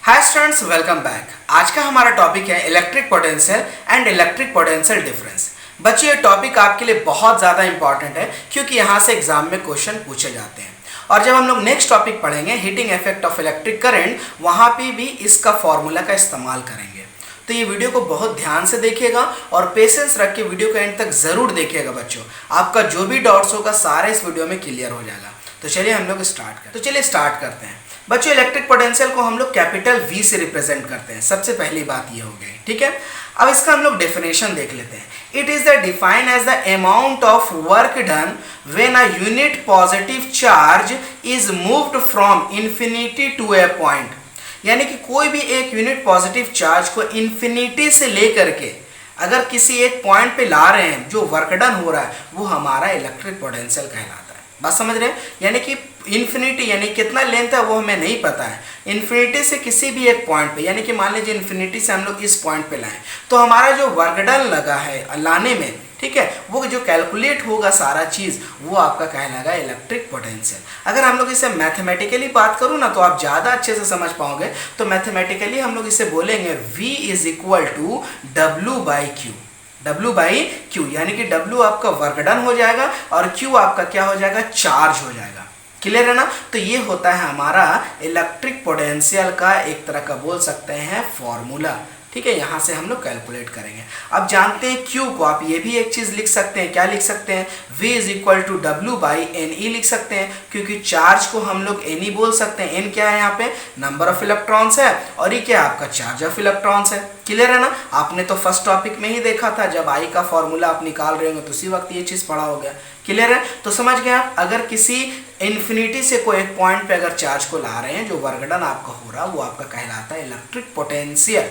Hi students, welcome back. आज का हमारा टॉपिक है electric potential and electric potential difference. बच्चों, ये टॉपिक आपके लिए बहुत ज़्यादा इंपॉर्टेंट है क्योंकि यहाँ से एग्जाम में क्वेश्चन पूछे जाते हैं। और जब हम लोग नेक्स्ट टॉपिक पढ़ेंगे heating effect of electric current, वहाँ पे भी इसका फॉर्मूला का इस्तेमाल करेंगे। तो ये वीडियो को बहुत ध्यान से देखिएगा और पेशेंस रख के वीडियो को एंड तक ज़रूर देखिएगा बच्चों। आपका जो भी डाउट्स होगा सारे इस वीडियो में क्लियर हो जाएगा। तो चलिए हम लोग स्टार्ट करते हैं। बच्चों, इलेक्ट्रिक पोटेंशियल को हम लोग कैपिटल V से रिप्रेजेंट करते हैं। सबसे पहली बात ये हो गई, ठीक है। अब इसका हम लोग डेफिनेशन देख लेते हैं। It is the defined as the amount of work done when a unit positive charge is moved from infinity to a point. यानी कि कोई भी एक यूनिट पॉजिटिव चार्ज को इन्फिनिटी से लेकर के अगर किसी एक पॉइंट पे ला रहे हैं, जो वर्क डन हो रहा है वो हमारा इलेक्ट्रिक पोटेंशियल कहलाता है। बात समझ रहे हैं? यानी कि इन्फिनिटी यानी कितना लेंथ है वो हमें नहीं पता है। इन्फिनिटी से किसी भी एक पॉइंट पे, यानी कि मान लीजिए इन्फिनिटी से हम लोग इस पॉइंट पे लाएं, तो हमारा जो वर्क डन लगा है लाने में, ठीक है, वो जो कैलकुलेट होगा सारा चीज़, वो आपका कहलाएगा इलेक्ट्रिक पोटेंशियल। अगर हम लोग इसे मैथमेटिकली बात करूँ ना तो आप ज़्यादा अच्छे से समझ पाओगे। तो मैथमेटिकली हम लोग इसे बोलेंगे V is equal to W by Q, यानी कि W आपका वर्क डन हो जाएगा और Q आपका क्या हो जाएगा, चार्ज हो जाएगा। क्लियर है ना? तो ये होता है हमारा इलेक्ट्रिक पोटेंशियल का एक तरह का बोल सकते हैं फॉर्मूला, ठीक है। यहाँ से हम लोग कैलकुलेट करेंगे। अब जानते हैं Q को, आप ये भी एक चीज़ लिख सकते हैं। क्या लिख सकते हैं? V is equal to W by NE लिख सकते हैं, क्योंकि चार्ज को हम लोग NE बोल सकते हैं। N क्या है यहाँ पे? नंबर ऑफ इलेक्ट्रॉन्स है, और ये क्या है आपका चार्ज ऑफ इलेक्ट्रॉन्स है। क्लियर है ना? आपने तो फर्स्ट टॉपिक में ही देखा था, जब I का फॉर्मूला आप निकाल रहे होंगे तो उसी वक्त ये चीज़ पढ़ा हो गया। क्लियर है? तो समझ गए आप। अगर किसी इन्फिनिटी से कोई एक पॉइंट पे अगर चार्ज को ला रहे हैं, जो वर्क डन आपका हो रहा है वो आपका कहलाता है electric potential.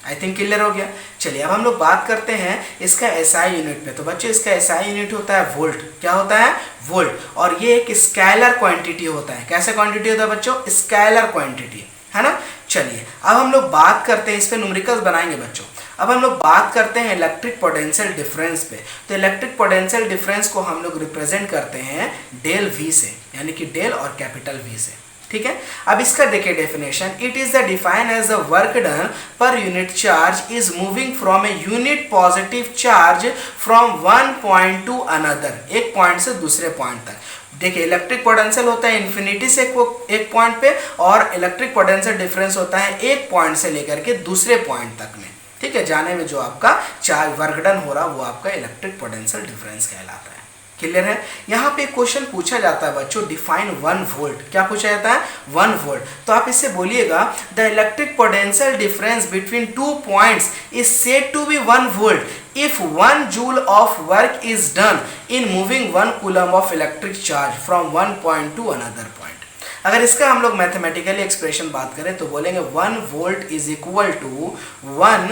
I think clear हो गया। चलिए अब हम लोग बात करते हैं इसका SI यूनिट पे। तो बच्चों, इसका SI यूनिट होता है वोल्ट। क्या होता है? वोल्ट। और ये एक स्केलर क्वांटिटी होता है। कैसे क्वांटिटी होता है बच्चों? स्केलर क्वांटिटी, है ना। चलिए अब हम लोग बात करते हैं, इस पे न्यूमेरिकल्स बनाएंगे बच्चों। अब हम लोग बात करते हैं इलेक्ट्रिक पोटेंशियल डिफरेंस पे। तो इलेक्ट्रिक पोटेंशियल डिफरेंस को हम लोग रिप्रेजेंट करते हैं डेल V से, यानी कि डेल और कैपिटल V से, ठीक है। अब इसका देखिए definition. It is the define as the work done per unit charge is moving from a unit positive charge from one point to another, एक पॉइंट से दूसरे पॉइंट तक। देखिए इलेक्ट्रिक पोटेंशियल होता है इन्फिनिटी से एक पॉइंट पे, और इलेक्ट्रिक पोटेंशियल डिफरेंस होता है एक पॉइंट से लेकर के दूसरे पॉइंट तक में, ठीक है। जाने में जो आपका चार्ज वर्क डन हो रहा वो आपका इलेक्ट्रिक पोटेंशियल डिफरेंस कहलाता है। क्लियर है? यहाँ पे क्वेश्चन पूछा जाता है बच्चों, डिफाइन 1 वोल्ट। क्या पूछा जाता है? 1 वोल्ट। तो आप इससे बोलिएगा the electric potential difference between 2 points is said to be 1 volt if 1 joule of work is done in moving 1 coulomb of electric charge from one point to another point. अगर इसका हम लोग मैथमेटिकली एक्सप्रेशन बात करें तो बोलेंगे 1 volt is equal to 1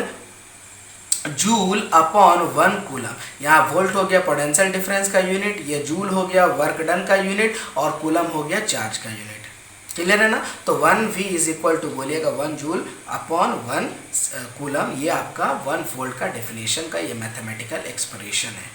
joule upon 1 coulomb. यहाँ volt हो गया पोटेंशियल डिफरेंस का यूनिट, ये जूल हो गया वर्क डन का यूनिट, और कूलम हो गया चार्ज का यूनिट। क्लियर है ना? तो 1V इज इक्वल टू बोलिएगा 1 जूल अपॉन 1 कूलम। ये आपका 1 वोल्ट का डेफिनेशन का ये मैथमेटिकल एक्सप्रेशन है।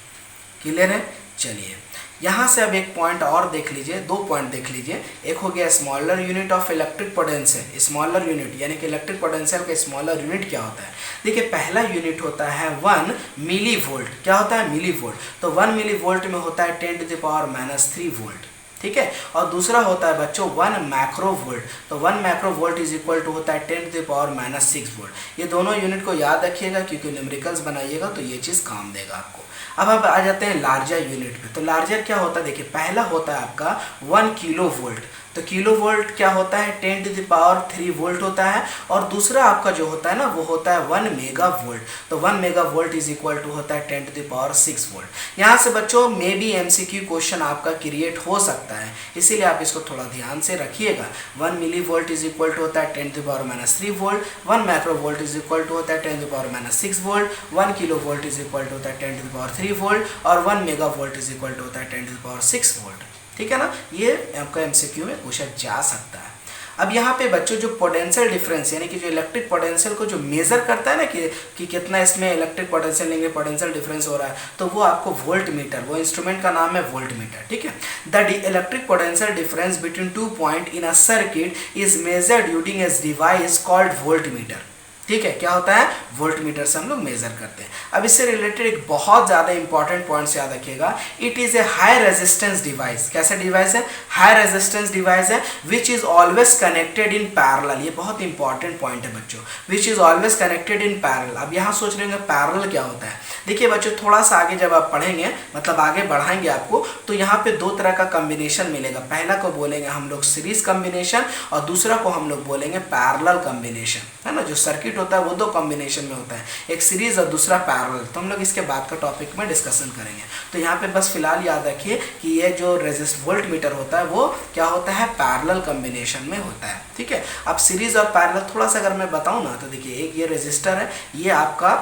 क्लियर है? चलिए यहाँ से अब एक पॉइंट और देख लीजिए, 2 पॉइंट देख लीजिए। एक हो गया smaller unit of electric potential. Smaller unit यानी कि इलेक्ट्रिक पोटेंशियल का स्मॉलर यूनिट क्या होता है? देखिए पहला यूनिट होता है 1 मिली वोल्ट। क्या होता है? Milli volt. तो 1 मिली वोल्ट में होता है 10⁻³ वोल्ट, ठीक है। और दूसरा होता है बच्चों 1 मैक्रो वोल्ट। तो 1 macro volt is equal to होता है 10⁻⁶ वोल्ट। ये दोनों यूनिट को याद रखिएगा, क्योंकि न्यूमेरिकल्स बनाइएगा तो ये चीज़ काम देगा आपको। अब आप आ जाते हैं लार्जर यूनिट पे। तो लार्जर क्या होता है? देखिए पहला होता है आपका 1 किलो वोल्ट। तो किलो वोल्ट क्या होता है? 10⁻³ वोल्ट होता है। और दूसरा आपका जो होता है ना वो होता है 1 मेगा वोल्ट। तो 1 mega volt is equal to होता है 10⁻⁶ वोल्ट। यहाँ से बच्चों मे बी MCQ क्वेश्चन आपका क्रिएट हो सकता है, इसीलिए आप इसको थोड़ा ध्यान से रखिएगा। 1 milli volt is equal to होता है 10⁻³ volt, 1 macro volt is equal to होता है 10⁻�6 volt, 1 kilo volt is equal to होता है 10⁻³ वोल्ट, और 1 mega volt is equal to होता है 10⁻⁶ वोल्ट। ठीक है ना? ये आपका MCQ में पूछा जा सकता है। अब यहाँ पे बच्चों जो पोटेंशियल डिफरेंस यानी कि जो इलेक्ट्रिक पोटेंशियल को जो मेजर करता है ना कि कितना इसमें इलेक्ट्रिक पोटेंशियल लेंगे, पोटेंशियल डिफरेंस हो रहा है, तो वो आपको वोल्ट मीटर, वो इंस्ट्रूमेंट का नाम है वोल्ट मीटर। ठीक है, the electric potential difference between 2 point in a circuit is measured using a device called volt meter. ठीक है, क्या होता है, वोल्ट मीटर से हम लोग मेजर करते हैं। अब इससे रिलेटेड एक बहुत ज़्यादा इंपॉर्टेंट पॉइंट याद रखिएगा, it is a high resistance device. कैसा डिवाइस है, हाई रेजिस्टेंस डिवाइस है, which is always connected in parallel. ये बहुत इंपॉर्टेंट पॉइंट है बच्चों, which is always connected in parallel. अब यहाँ सोच रहे होंगे पैरेलल क्या होता है। देखिए बच्चों, थोड़ा सा आगे जब आप पढ़ेंगे, मतलब आगे बढ़ाएंगे आपको, तो यहाँ पे दो तरह का कॉम्बिनेशन मिलेगा। पहला को बोलेंगे हम लोग सीरीज कॉम्बिनेशन और दूसरा को हम लोग बोलेंगे पैरेलल कॉम्बिनेशन, है ना। जो सर्किट होता है वो दो कॉम्बिनेशन में होता है, एक सीरीज और दूसरा पैरेलल। तो हम लोग इसके बाद का टॉपिक में डिस्कशन करेंगे। तो यहाँ पे बस फिलहाल याद रखिए कि ये जो वोल्ट मीटर होता है वो क्या होता है, पैरेलल कॉम्बिनेशन में होता है। ठीक है, अब सीरीज और पैरेलल थोड़ा सा अगर मैं बताऊँ ना, तो देखिए एक ये रेजिस्टर है, ये आपका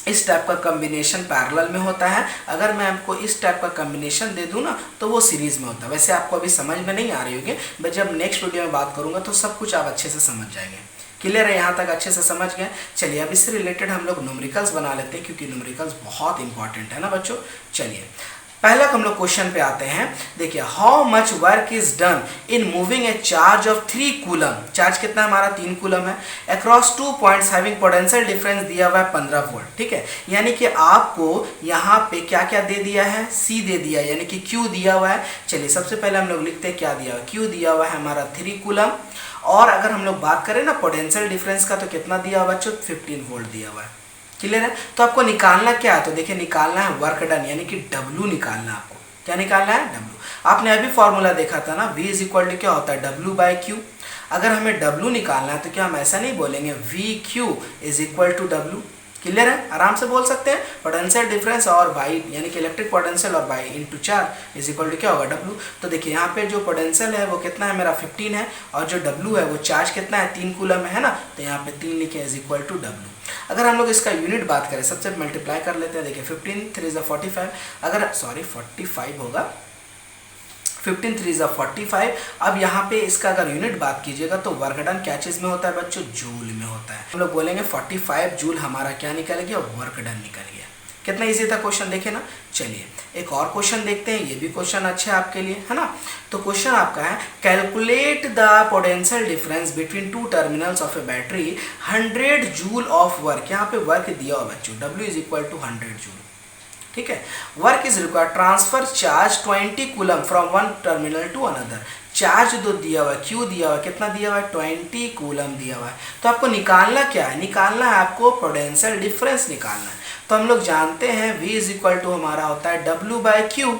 इस टाइप का कॉम्बिनेशन पैरेलल में होता है। अगर मैं आपको इस टाइप का कॉम्बिनेशन दे दूं ना, तो वो सीरीज में होता है। वैसे आपको अभी समझ में नहीं आ रही होगी, मैं जब नेक्स्ट वीडियो में बात करूंगा तो सब कुछ आप अच्छे से समझ जाएंगे। क्लियर है, यहाँ तक अच्छे से समझ गए। चलिए अब इससे रिलेटेड हम लोग न्यूमेरिकल्स बना लेते हैं, क्योंकि न्यूमेरिकल्स बहुत इंपॉर्टेंट है ना बच्चों। चलिए पहला हम लोग क्वेश्चन पे आते हैं। देखिए, how much work is done in moving A charge of 3 coulomb. Charge कितना है हमारा, 3 कूलम है, across 2 points having potential difference दिया हुआ है 15 वोल्ट। ठीक है, यानी कि आपको यहाँ पे क्या क्या दे दिया है, सी दे दिया है, यानी कि क्यू दिया हुआ है। चलिए सबसे पहले हम लोग लिखते हैं क्या दिया हुआ है, क्यू दिया हुआ है हमारा 3 कूलम। और अगर हम लोग बात करें ना पोटेंशियल डिफरेंस का, तो कितना दिया हुआ बच्चों, 15 वोल्ट दिया हुआ है। क्लियर है, तो आपको निकालना क्या है, तो देखिए निकालना है वर्क डन, यानी कि W निकालना है आपको। क्या निकालना है, W। आपने अभी फॉर्मूला देखा था ना, V इज इक्वल टू क्या होता है, W/Q। अगर हमें W निकालना है तो क्या हम ऐसा नहीं बोलेंगे VQ is equal to W। Clear है, आराम से बोल सकते हैं, पोटेंशियल डिफरेंस और बाई यानी कि इलेक्ट्रिक पोटेंशियल और by into charge is equal to क्या होगा, W। तो देखिए यहाँ पे जो पोटेंशियल है वो कितना है मेरा 15 है, और जो W है वो चार्ज कितना है, 3 कूलम है ना, तो यहाँ पे 3 लिखे इज इक्वल टू W। अगर हम लोग इसका यूनिट बात करें, सबसे मल्टीप्लाई कर लेते हैं। देखिए 15 3 × 45, अगर सॉरी 45 होगा, 15 3 × 45। अब यहाँ पे इसका अगर यूनिट बात कीजिएगा तो वर्क डन क्या चीज़ में होता है बच्चों, जूल में होता है। हम लोग बोलेंगे 45 जूल हमारा क्या निकल गया, वर्क डन निकल गया। कितना इजी था क्वेश्चन, देखे ना। चलिए एक और क्वेश्चन देखते हैं, ये भी क्वेश्चन अच्छा है आपके लिए, है ना। तो क्वेश्चन आपका है, calculate the potential difference between 2 terminals of a battery 100 joule of work. यहाँ पे वर्क दिया हुआ बच्चों, W is equal to 100 joule. ठीक है, work is required transfer charge 20 coulomb from one terminal to another. Charge दो दिया हुआ है, क्यू दिया हुआ है, कितना दिया हुआ है, 20 कूलम दिया हुआ है। तो आपको निकालना क्या है, निकालना है आपको पोटेंशियल डिफरेंस निकालना है। तो हम लोग जानते हैं V इज इक्वल टू हमारा होता है W/Q,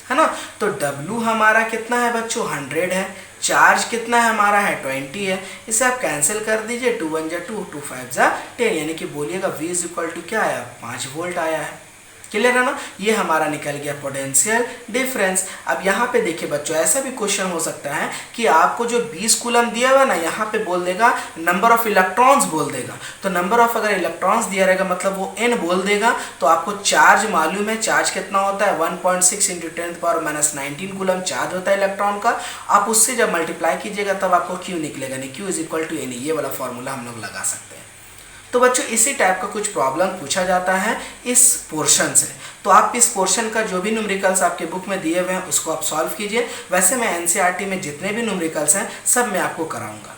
है ना। तो W हमारा कितना है बच्चों, 100 है, चार्ज कितना है हमारा है 20 है। इसे आप कैंसिल कर दीजिए, 2 1 = 2 2 5 = 10, यानी कि बोलिएगा V इज इक्वल टू क्या आया, 5 वोल्ट आया है। क्लियर है ना, ये हमारा निकल गया पोटेंशियल डिफरेंस। अब यहाँ पे देखिए बच्चों, ऐसा भी क्वेश्चन हो सकता है कि आपको जो 20 कूलम दिया हुआ ना, यहाँ पे बोल देगा नंबर ऑफ इलेक्ट्रॉन्स बोल देगा। तो नंबर ऑफ अगर इलेक्ट्रॉन्स दिया रहेगा मतलब वो n बोल देगा। तो आपको चार्ज मालूम है, चार्ज कितना होता है, 1.6 × 10⁻19 कूलम चार्ज होता है इलेक्ट्रॉन का। आप उससे जब मल्टीप्लाई कीजिएगा तब आपको Q निकलेगा, नहीं Q is equal to N। ये वाला फॉर्मूला हम लोग लगा सकते हैं। तो बच्चों इसी टाइप का कुछ प्रॉब्लम पूछा जाता है इस पोर्शन से। तो आप इस पोर्शन का जो भी न्यूमेरिकल्स आपके बुक में दिए हुए हैं उसको आप सॉल्व कीजिए। वैसे मैं एनसीईआरटी में जितने भी न्यूमेरिकल्स हैं सब मैं आपको कराऊंगा,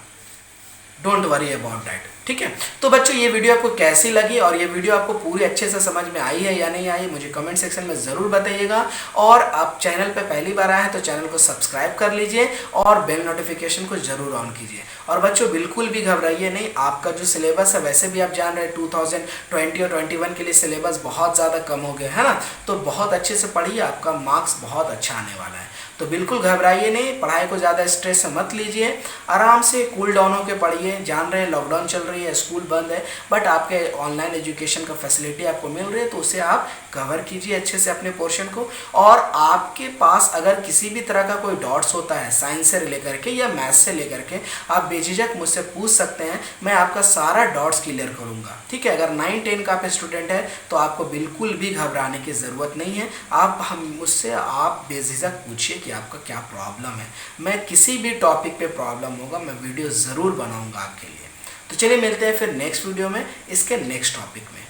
डोंट वरी अबाउट दैट। ठीक है, तो बच्चों ये वीडियो आपको कैसी लगी और ये वीडियो आपको पूरी अच्छे से समझ में आई है या नहीं आई, मुझे कमेंट सेक्शन में ज़रूर बताइएगा। और आप चैनल पे पहली बार आए हैं तो चैनल को सब्सक्राइब कर लीजिए और बेल नोटिफिकेशन को ज़रूर ऑन कीजिए। और बच्चों बिल्कुल भी घबराइए नहीं, आपका जो सिलेबस है वैसे भी आप जान रहे हैं 2020 और 21 के लिए सिलेबस बहुत ज़्यादा कम हो गया है ना। तो बहुत अच्छे से पढ़िए, आपका मार्क्स बहुत अच्छा आने वाला है। तो बिल्कुल घबराइए नहीं, पढ़ाई को ज़्यादा स्ट्रेस से मत लीजिए, आराम से कूल डाउन होकर पढ़िए। जान रहे हैं लॉकडाउन चल रही है, स्कूल बंद है, बट आपके ऑनलाइन एजुकेशन का फैसिलिटी आपको मिल रही है, तो उसे आप कवर कीजिए अच्छे से अपने पोर्शन को। और आपके पास अगर किसी भी तरह का कोई डाउट्स होता है साइंस से लेकर के या मैथ्स से लेकर के, आप बेझिझक मुझसे पूछ सकते हैं, मैं आपका सारा डाउट्स क्लियर करूँगा। ठीक है, अगर 9-10 का आप स्टूडेंट है तो आपको बिल्कुल भी घबराने की ज़रूरत नहीं है। आप हम मुझसे आप बेझिझक पूछिए कि आपका क्या प्रॉब्लम है। मैं किसी भी टॉपिक पे प्रॉब्लम होगा मैं वीडियो ज़रूर बनाऊंगा आपके लिए। तो चलिए मिलते हैं फिर नेक्स्ट वीडियो में इसके नेक्स्ट टॉपिक में।